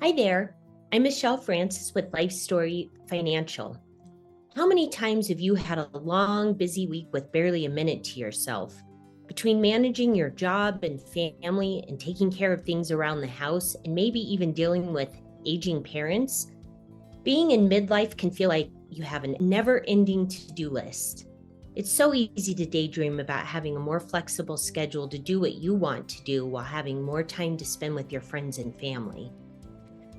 Hi there. I'm Michelle Francis with Life Story Financial. How many times have you had a long, busy week with barely a minute to yourself? Between managing your job and family and taking care of things around the house and maybe even dealing with aging parents, being in midlife can feel like you have a never ending to do list. It's so easy to daydream about having a more flexible schedule to do what you want to do while having more time to spend with your friends and family.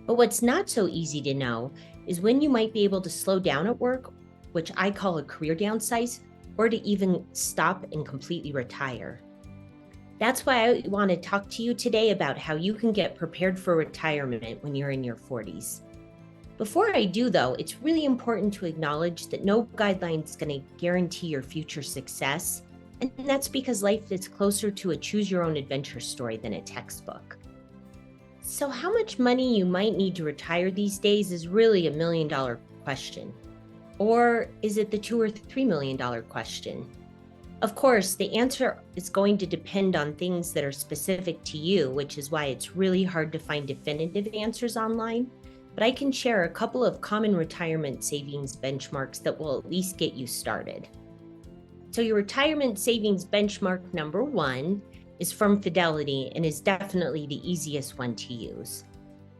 But what's not so easy to know is when you might be able to slow down at work, which I call a career downsize, or to even stop and completely retire. That's why I want to talk to you today about how you can get prepared for retirement when you're in your 40s. Before I do, though, it's really important to acknowledge that no guideline is going to guarantee your future success, and that's because life is closer to a choose your own adventure story than a textbook. So, how much money you might need to retire these days is really a $1 million question. Or is it the $2 or $3 million question? Of course, the answer is going to depend on things that are specific to you, which is why it's really hard to find definitive answers online. But I can share a couple of common retirement savings benchmarks that will at least get you started. So, your retirement savings benchmark number one is from Fidelity and is definitely the easiest one to use.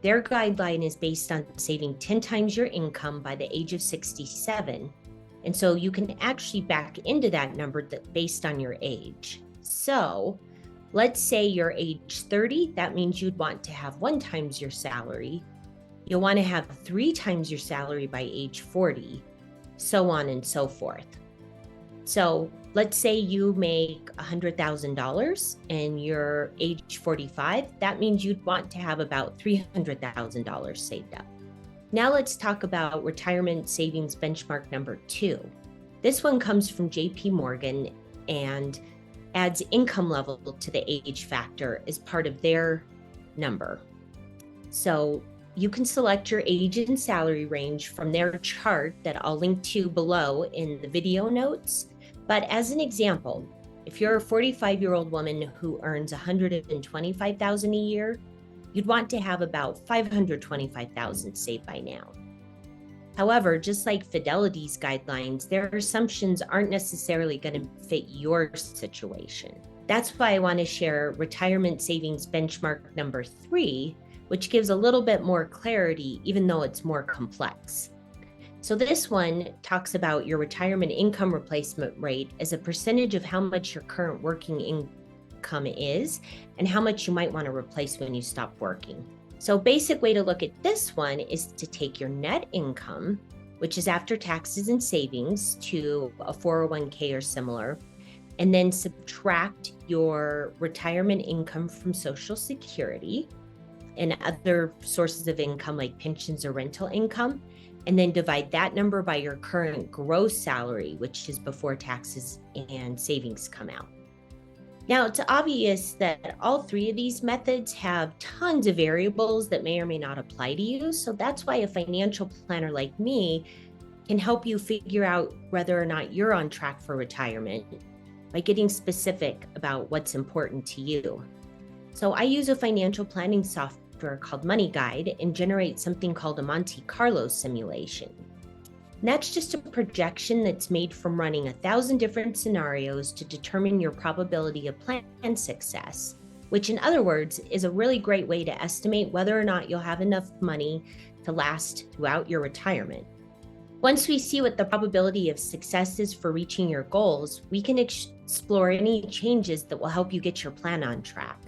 Their guideline is based on saving 10 times your income by the age of 67. And so you can actually back into that number based on your age. So let's say you're age 30, that means you'd want to have 1 times your salary. You'll want to have 3 times your salary by age 40, so on and so forth. So let's say you make $100,000 and you're age 45. That means you'd want to have about $300,000 saved up. Now let's talk about retirement savings benchmark number 2. This one comes from JP Morgan and adds income level to the age factor as part of their number. So you can select your age and salary range from their chart that I'll link to below in the video notes. But as an example, if you're a 45-year-old woman who earns $125,000 a year, you'd want to have about $525,000 saved by now. However, just like Fidelity's guidelines, their assumptions aren't necessarily going to fit your situation. That's why I want to share retirement savings benchmark number 3, which gives a little bit more clarity, even though it's more complex. So this one talks about your retirement income replacement rate as a percentage of how much your current working income is and how much you might want to replace when you stop working. So a basic way to look at this one is to take your net income, which is after taxes and savings, to a 401k or similar, and then subtract your retirement income from Social Security and other sources of income like pensions or rental income, and then divide that number by your current gross salary, which is before taxes and savings come out. Now, it's obvious that all 3 of these methods have tons of variables that may or may not apply to you. So that's why a financial planner like me can help you figure out whether or not you're on track for retirement by getting specific about what's important to you. So I use a financial planning software called Money Guide and generate something called a Monte Carlo simulation. And that's just a projection that's made from running 1,000 different scenarios to determine your probability of plan success, which in other words is a really great way to estimate whether or not you'll have enough money to last throughout your retirement. Once we see what the probability of success is for reaching your goals, we can explore any changes that will help you get your plan on track.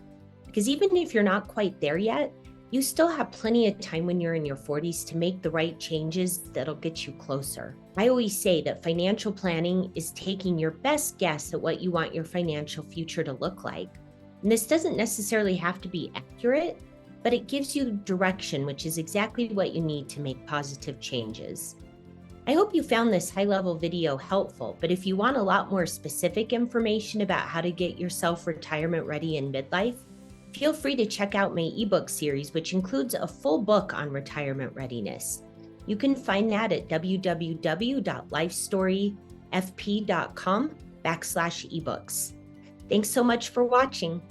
Because even if you're not quite there yet, you still have plenty of time when you're in your 40s to make the right changes that'll get you closer. I always say that financial planning is taking your best guess at what you want your financial future to look like. And this doesn't necessarily have to be accurate, but it gives you direction, which is exactly what you need to make positive changes. I hope you found this high-level video helpful, but if you want a lot more specific information about how to get yourself retirement ready in midlife, feel free to check out my ebook series, which includes a full book on retirement readiness. You can find that at www.lifestoryfp.com/ebooks. Thanks so much for watching.